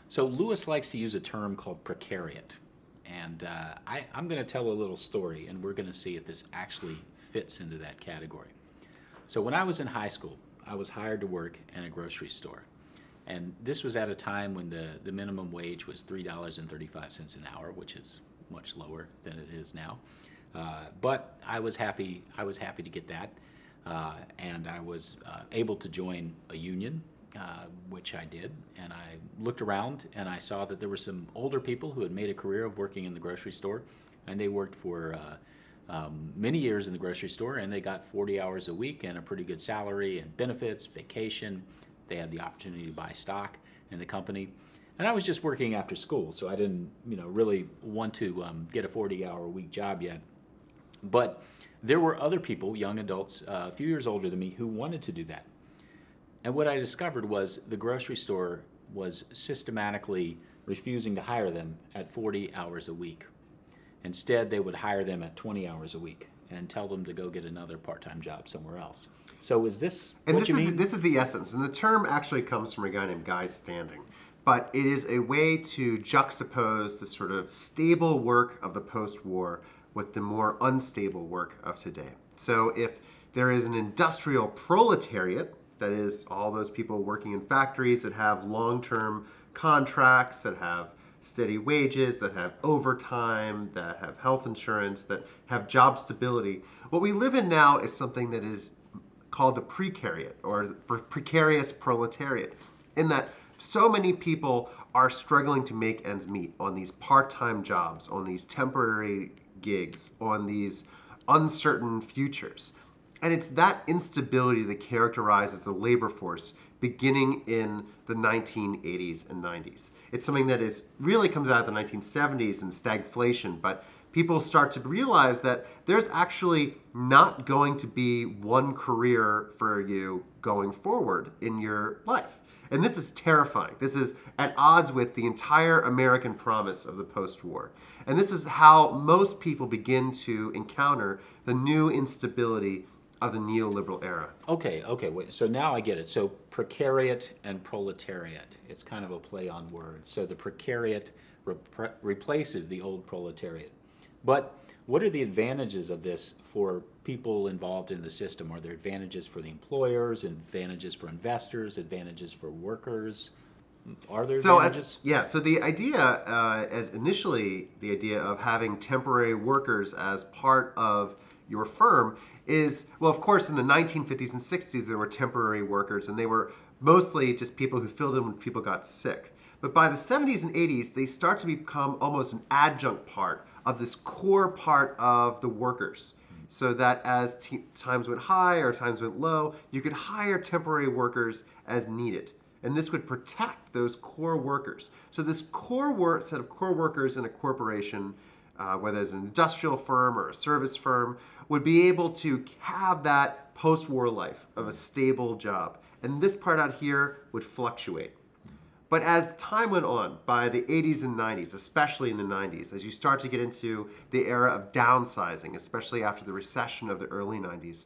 So Lewis likes to use a term called precariat. And I'm going to tell a little story, and we're going to see if this actually fits into that category. So when I was in high school, I was hired to work in a grocery store. And this was at a time when the minimum wage was $3.35 an hour, which is much lower than it is now. But I was happy. I was happy to get that, and I was able to join a union, which I did. And I looked around and I saw that there were some older people who had made a career of working in the grocery store, and they worked for many years in the grocery store, and they got 40 hours a week and a pretty good salary and benefits, vacation. They had the opportunity to buy stock in the company. And I was just working after school, so I didn't, really want to get a 40-hour-a-week job yet. But there were other people, young adults, a few years older than me, who wanted to do that. And what I discovered was the grocery store was systematically refusing to hire them at 40 hours a week. Instead, they would hire them at 20 hours a week and tell them to go get another part-time job somewhere else. So is this And what this you is mean? this is the essence, and the term actually comes from a guy named Guy Standing. But it is a way to juxtapose the sort of stable work of the post-war with the more unstable work of today. So if there is an industrial proletariat, that is all those people working in factories that have long-term contracts, that have steady wages, that have overtime, that have health insurance, that have job stability. What we live in now is something that is called the precariat, or the precarious proletariat, in that so many people are struggling to make ends meet on these part-time jobs, on these temporary gigs, on these uncertain futures. And it's that instability that characterizes the labor force beginning in the 1980s and 90s. It's something that really comes out of the 1970s and stagflation, but people start to realize that there's actually not going to be one career for you going forward in your life. And this is terrifying. This is at odds with the entire American promise of the post-war. And this is how most people begin to encounter the new instability of the neoliberal era. Okay, wait. So now I get it. So precariat and proletariat. It's kind of a play on words. So the precariat replaces the old proletariat. But what are the advantages of this for people involved in the system? Are there advantages for the employers, advantages for investors, advantages for workers? Are there advantages? So the idea, as initially the idea of having temporary workers as part of your firm is, well, of course, in the 1950s and 60s, there were temporary workers, and they were mostly just people who filled in when people got sick. But by the 70s and 80s, they start to become almost an adjunct part of this core part of the workers. So that as times went high or times went low, you could hire temporary workers as needed. And this would protect those core workers. So this set of core workers in a corporation, whether it's an industrial firm or a service firm, would be able to have that post-war life of a stable job. And this part out here would fluctuate. But as time went on, by the 80s and 90s, especially in the 90s, as you start to get into the era of downsizing, especially after the recession of the early 90s,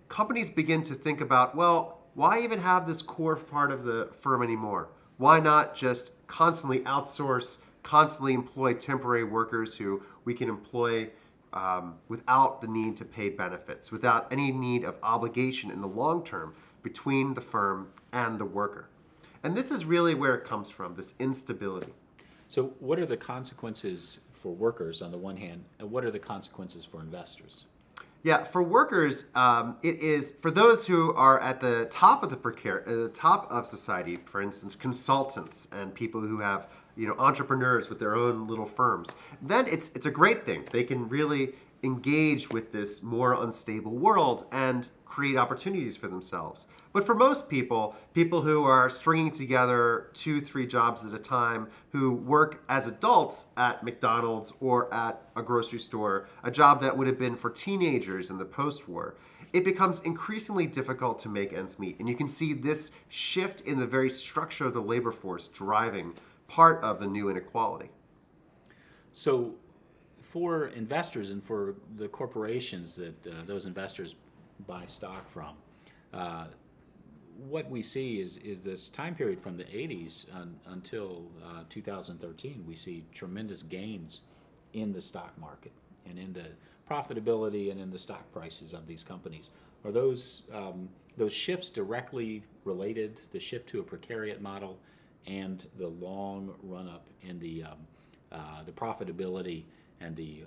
companies begin to think about, well, why even have this core part of the firm anymore? Why not just constantly outsource, constantly employ temporary workers who we can employ without the need to pay benefits, without any need of obligation in the long term between the firm and the worker? And this is really where it comes from, this instability. So what are the consequences for workers on the one hand, and what are the consequences for investors? Yeah, for workers, it is for those who are at the top of the top of society. For instance, consultants and people who have entrepreneurs with their own little firms. Then it's a great thing. They can really engage with this more unstable world and create opportunities for themselves. But for most people who are stringing together 2-3 jobs at a time, who work as adults at McDonald's or at a grocery store, a job that would have been for teenagers in the post-war, it becomes increasingly difficult to make ends meet. And you can see this shift in the very structure of the labor force driving part of the new inequality. So for investors and for the corporations that those investors buy stock from, what we see is this time period from the 80s until 2013, we see tremendous gains in the stock market and in the profitability and in the stock prices of these companies. Are those shifts directly related, the shift to a precariat model and the long run-up in the profitability and the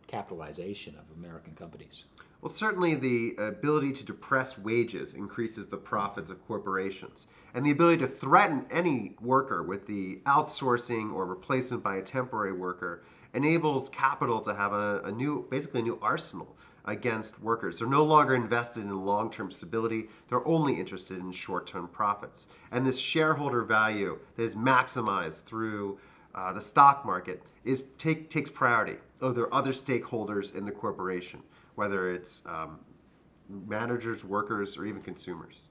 capitalization of American companies? Well, certainly the ability to depress wages increases the profits of corporations. And the ability to threaten any worker with the outsourcing or replacement by a temporary worker enables capital to have basically a new arsenal against workers. They're no longer invested in long-term stability. They're only interested in short-term profits. And this shareholder value that is maximized through the stock market takes priority over other stakeholders in the corporation, whether it's managers, workers, or even consumers.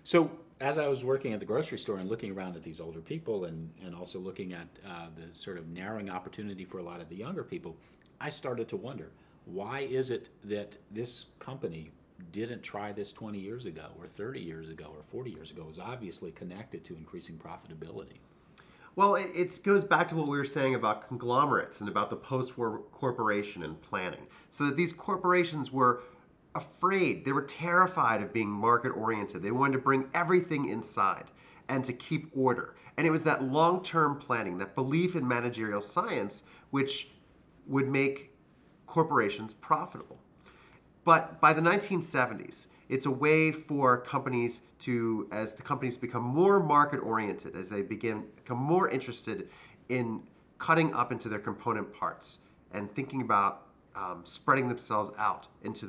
So as I was working at the grocery store and looking around at these older people and also looking at the sort of narrowing opportunity for a lot of the younger people, I started to wonder, why is it that this company didn't try this 20 years ago or 30 years ago or 40 years ago? It was obviously connected to increasing profitability. Well, it goes back to what we were saying about conglomerates and about the post-war corporation and planning. So that these corporations were afraid, they were terrified of being market-oriented. They wanted to bring everything inside and to keep order. And it was that long-term planning, that belief in managerial science, which would make corporations profitable. But by the 1970s, it's a way for companies to, as the companies become more market-oriented, as they become more interested in cutting up into their component parts and thinking about spreading themselves out into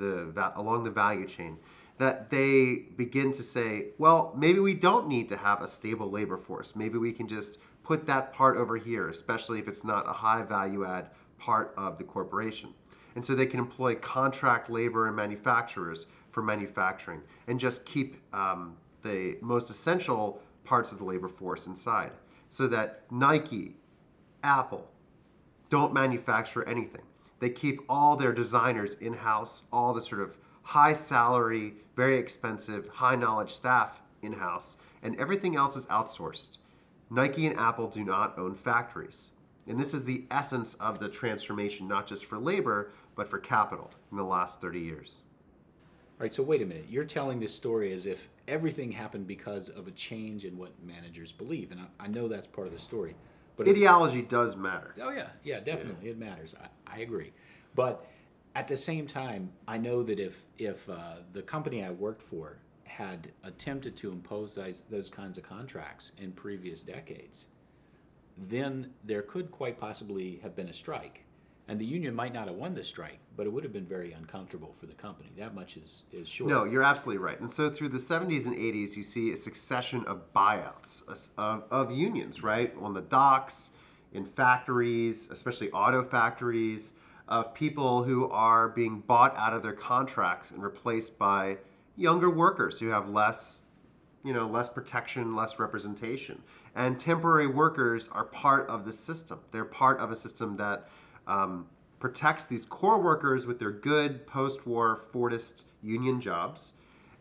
along the value chain, that they begin to say, well, maybe we don't need to have a stable labor force. Maybe we can just put that part over here, especially if it's not a high value add part of the corporation. And so they can employ contract labor and manufacturers for manufacturing and just keep the most essential parts of the labor force inside, so that Nike, Apple don't manufacture anything. They keep all their designers in-house, all the sort of high salary, very expensive, high knowledge staff in-house, and everything else is outsourced. Nike and Apple do not own factories. And this is the essence of the transformation, not just for labor, but for capital in the last 30 years. All right, so wait a minute. You're telling this story as if everything happened because of a change in what managers believe. And I know that's part of the story. But ideology does matter. Oh, yeah, definitely. Yeah. It matters. I agree. But at the same time, I know that if the company I worked for had attempted to impose those kinds of contracts in previous decades, then there could quite possibly have been a strike. And the union might not have won the strike, but it would have been very uncomfortable for the company. That much is sure. No, you're absolutely right. And so through the 70s and 80s, you see a succession of buyouts of unions, right? On the docks, in factories, especially auto factories, of people who are being bought out of their contracts and replaced by younger workers who have less protection, less representation. And temporary workers are part of the system. They're part of a system that protects these core workers with their good post-war Fordist union jobs,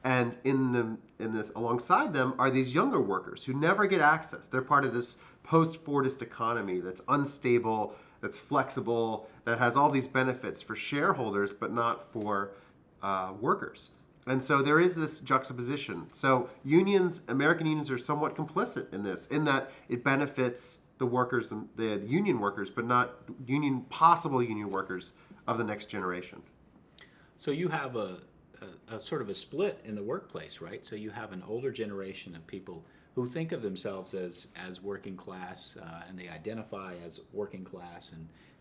and in this alongside them are these younger workers who never get access. They're part of this post-Fordist economy that's unstable, that's flexible, that has all these benefits for shareholders but not for workers. And so there is this juxtaposition. So American unions are somewhat complicit in this, in that it benefits the workers, the union workers, but not possible union workers of the next generation. So you have a sort of a split in the workplace, right? So you have an older generation of people who think of themselves as working class, and they identify as working class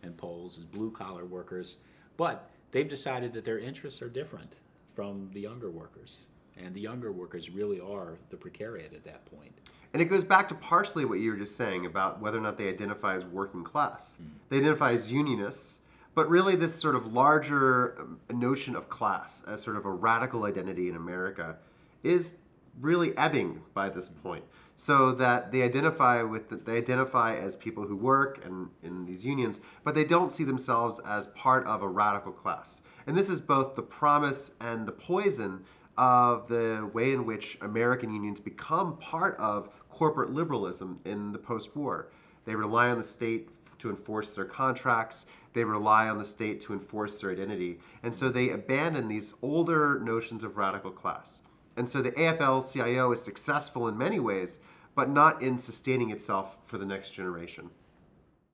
and Poles as blue-collar workers, but they've decided that their interests are different from the younger workers. And the younger workers really are the precariat at that point. And it goes back to partially what you were just saying about whether or not they identify as working class. Mm-hmm. They identify as unionists, but really this sort of larger notion of class as sort of a radical identity in America is really ebbing by this point. So that they identify as people who work and in these unions, but they don't see themselves as part of a radical class. And this is both the promise and the poison of the way in which American unions become part of corporate liberalism in the post-war. They rely on the state to enforce their contracts. They rely on the state to enforce their identity. And so they abandon these older notions of radical class. And so the AFL-CIO is successful in many ways, but not in sustaining itself for the next generation.